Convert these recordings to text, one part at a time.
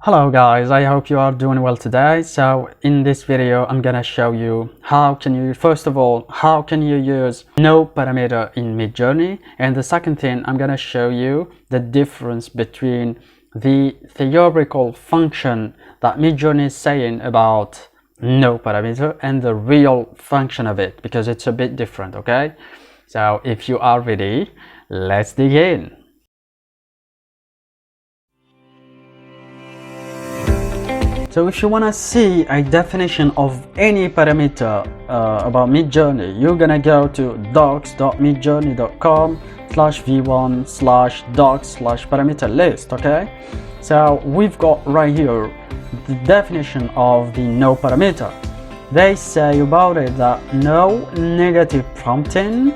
Hello guys, I hope you are doing well today. So in this video I'm gonna show you how can you use no parameter in Midjourney, and the second thing I'm gonna show you the difference between the theoretical function that Midjourney is saying about no parameter and the real function of it, because it's a bit different. Okay, so if you are ready, let's dig in. So if you want to see a definition of any parameter about Midjourney, you're gonna go to docs.midjourney.com/v1/docs/parameter list. Okay, so we've got right here the definition of the no parameter. They say about it that no negative prompting,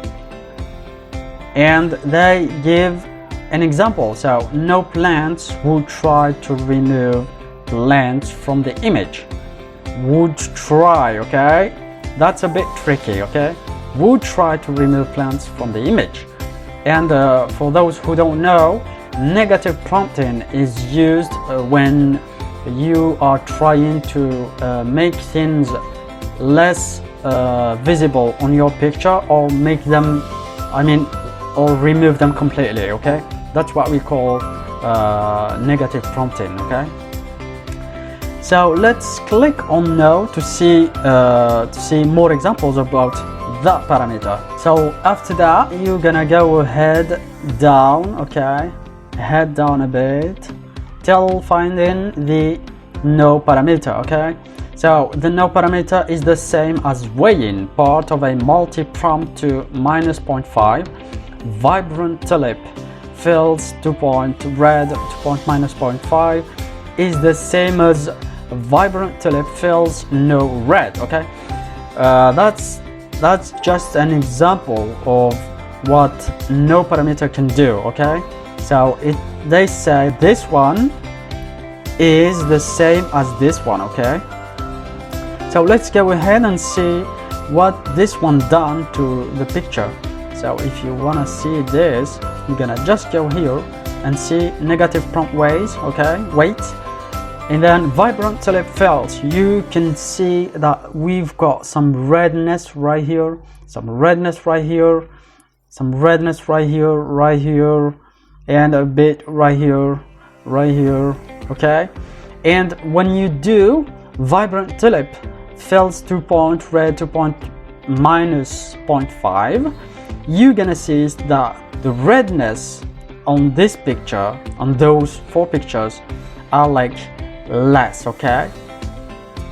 and they give an example. So no plants would try to remove plants from the image. Would try, okay, that's a bit tricky. Okay, would try to remove plants from the image. And for those who don't know, negative prompting is used when you are trying to make things less visible on your picture, or make them, or remove them completely. Okay, that's what we call negative prompting. Okay, so let's click on no to see more examples about that parameter. So after that, you're gonna go head down. Okay, head down a bit till finding the no parameter. Okay, so the no parameter is the same as weighing, part of a multi-prompt to -0.5, vibrant tulip fills 2 point, red 2 point -0.5 is the same as vibrant tulip fills no red. Okay, that's just an example of what no parameter can do. Okay, so they say this one is the same as this one. Okay, so let's go ahead and see what this one done to the picture. So if you want to see this, you're gonna just go here and see negative prompt weight. Okay, weight, and then vibrant tulip fills. You can see that we've got some redness right here, some redness right here, some redness right here, right here, and a bit right here, right here. Okay, and when you do vibrant tulip fills 2 point, red 2 point -0.5, you're gonna see that the redness on this picture, on those 4 pictures, are like less. Okay,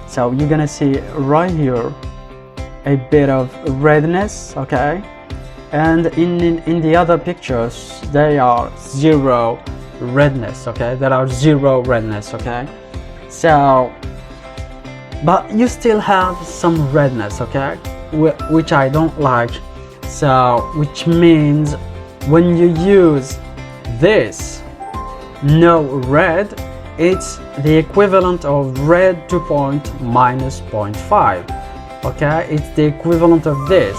so you're gonna see right here a bit of redness. Okay, and in the other pictures they are zero redness. Okay, there are zero redness. Okay, so but you still have some redness. Okay, which I don't like. So which means when you use this no red, it's the equivalent of red 2 point -0.5. Okay, it's the equivalent of this,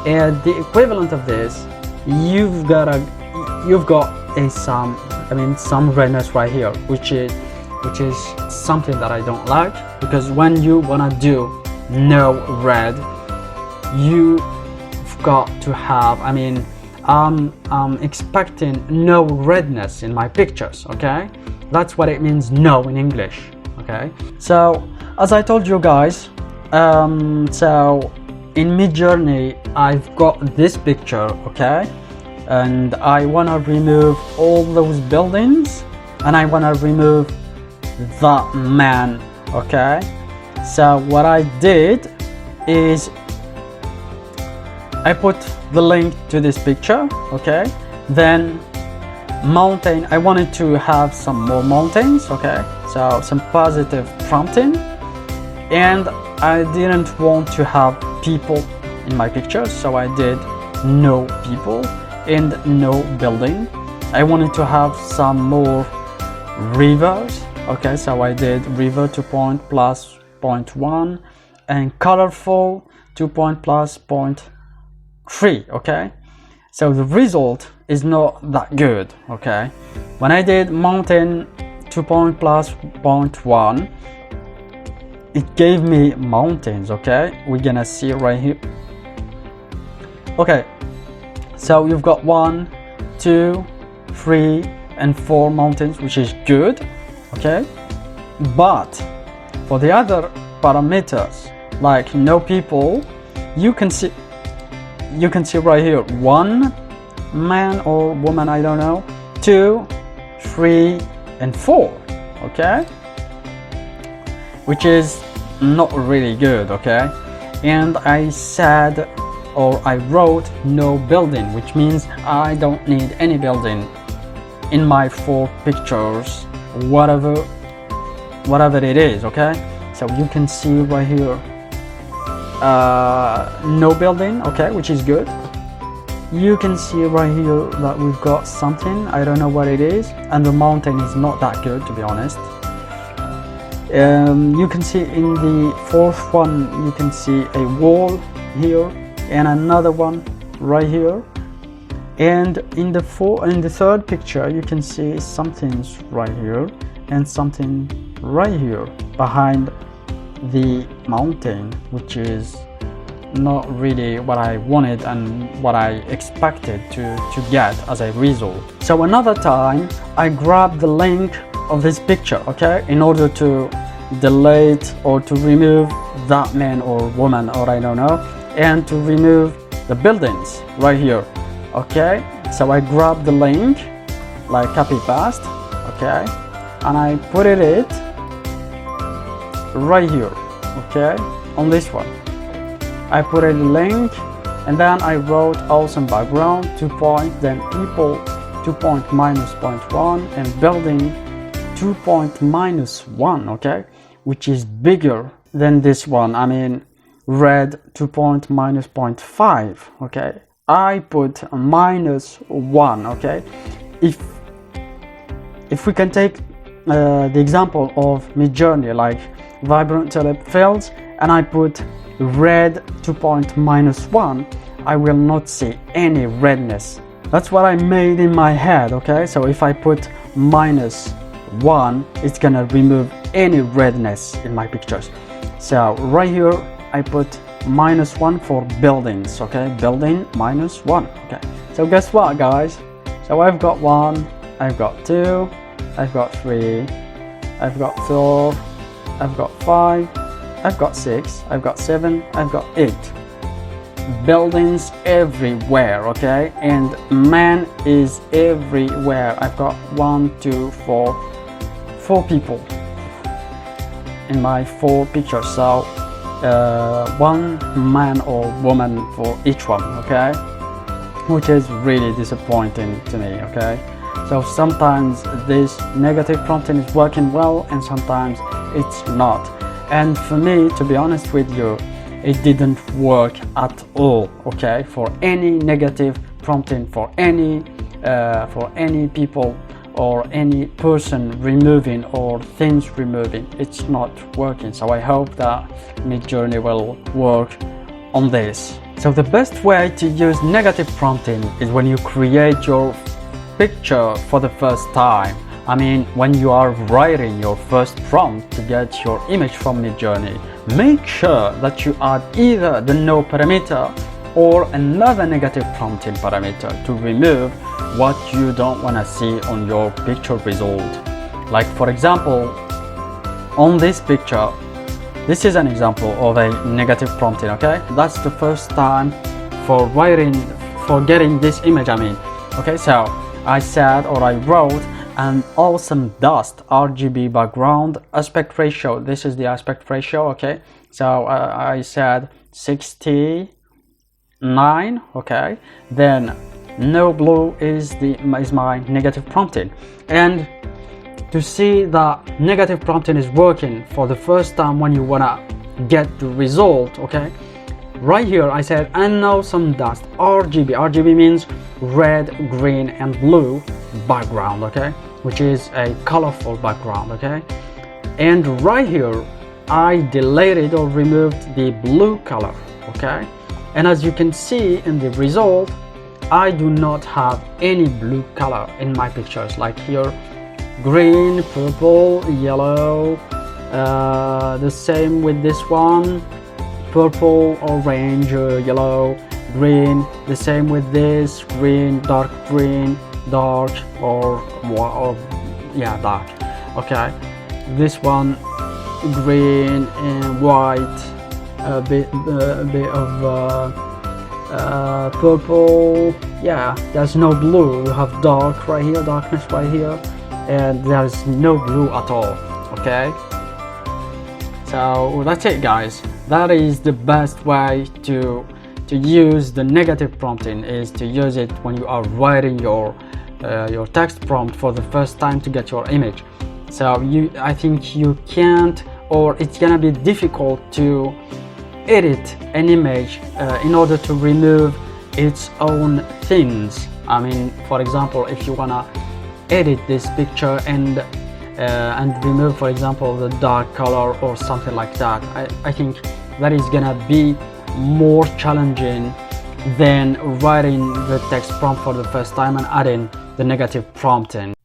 and the equivalent of this, you've got some redness right here, which is something that I don't like, because when you wanna do no red, you've got to have, I'm expecting no redness in my pictures. Okay, that's what it means no in English. Okay, so as I told you guys, so in Midjourney I've got this picture. Okay, and I want to remove all those buildings, and I want to remove that man. Okay, so what I did is I put the link to this picture. Okay, then mountain, I wanted to have some more mountains. Okay, so some positive prompting, and I didn't want to have people in my pictures, so I did no people and no building. I wanted to have some more rivers. Okay, so I did river 2 point +0.1 and colorful 2 point +0.3. Okay, so the result is not that good. Okay, when I did mountain 2 point plus 0.1, it gave me mountains. Okay, we're gonna see right here. Okay, so you've got 1, 2, 3 and 4 mountains, which is good. Okay, but for the other parameters like no people, you can see right here 1 man or woman, I don't know, 2, 3 and 4. Okay, which is not really good. Okay, and I said, or I wrote no building, which means I don't need any building in my 4 pictures, whatever it is. Okay, so you can see right here no building. Okay, which is good. You can see right here that we've got something, I don't know what it is, and the mountain is not that good, to be honest. You can see in the 4th one, you can see a wall here and another one right here, and in the 3rd picture you can see something's right here and something right here behind the mountain, which is not really what I wanted and what I expected to get as a result. So another time I grabbed the link of this picture, okay, in order to delete or to remove that man or woman, or I don't know, and to remove the buildings right here. Okay, so I grabbed the link, like copy paste, okay, and I put it right here. Okay, on this one I put a link, and then I wrote awesome background 2 point, then people 2 point minus 0.1 and building 2 point minus 1. Okay, which is bigger than this one. I mean red 2 point minus 0.5. Okay, I put minus 1. Okay, if we can take the example of Midjourney, like vibrant tulip fields, and I put red 2 point minus 1, I will not see any redness. That's what I made in my head. Okay, so if I put minus 1, it's gonna remove any redness in my pictures. So right here I put minus 1 for buildings. Okay, building minus 1. Okay, so guess what, guys? So I've got 1, I've got 2, I've got 3, I've got 4, I've got 5, I've got 6, I've got 7, I've got 8 buildings everywhere. Okay, and man is everywhere. I've got 1, 2, 4 people in my 4 pictures. So 1 man or woman for each one. Okay, which is really disappointing to me. Okay, so sometimes this negative prompting is working well and sometimes it's not. And for me, to be honest with you, it didn't work at all. Okay, for any negative prompting, for any people or any person removing or things removing, it's not working. So I hope that Midjourney will work on this. So the best way to use negative prompting is when you create your picture for the first time. I mean, when you are writing your first prompt to get your image from Midjourney, make sure that you add either the no parameter or another negative prompting parameter to remove what you don't want to see on your picture result. Like for example, on this picture, this is an example of a negative prompting. Okay, that's the first time for getting this image. I mean, okay, so I said, or I wrote, an awesome dust RGB background aspect ratio. This is the aspect ratio. Okay, so I said 69. Okay, then no blue is my negative prompting. And to see that negative prompting is working for the first time when you wanna get the result, okay, right here I said an awesome dust RGB. RGB means red, green and blue background. Okay, which is a colorful background. Okay, and right here I deleted or removed the blue color. Okay, and as you can see in the result, I do not have any blue color in my pictures. Like here green, purple, yellow. The same with this one, purple, orange, yellow, green. The same with this, green, dark, dark, or yeah, dark. Okay, this one, green and white, a bit of purple. Yeah, there's no blue. You have dark right here, darkness right here, and there's no blue at all. Okay, so that's it, guys. That is the best way to use the negative prompting, is to use it when you are writing your text prompt for the first time to get your image. So I think you can't, or it's gonna be difficult to edit an image in order to remove its own things. I mean, for example, if you wanna edit this picture and remove, for example, the dark color or something like that, I think that is gonna be more challenging than writing the text prompt for the first time and adding the negative prompting.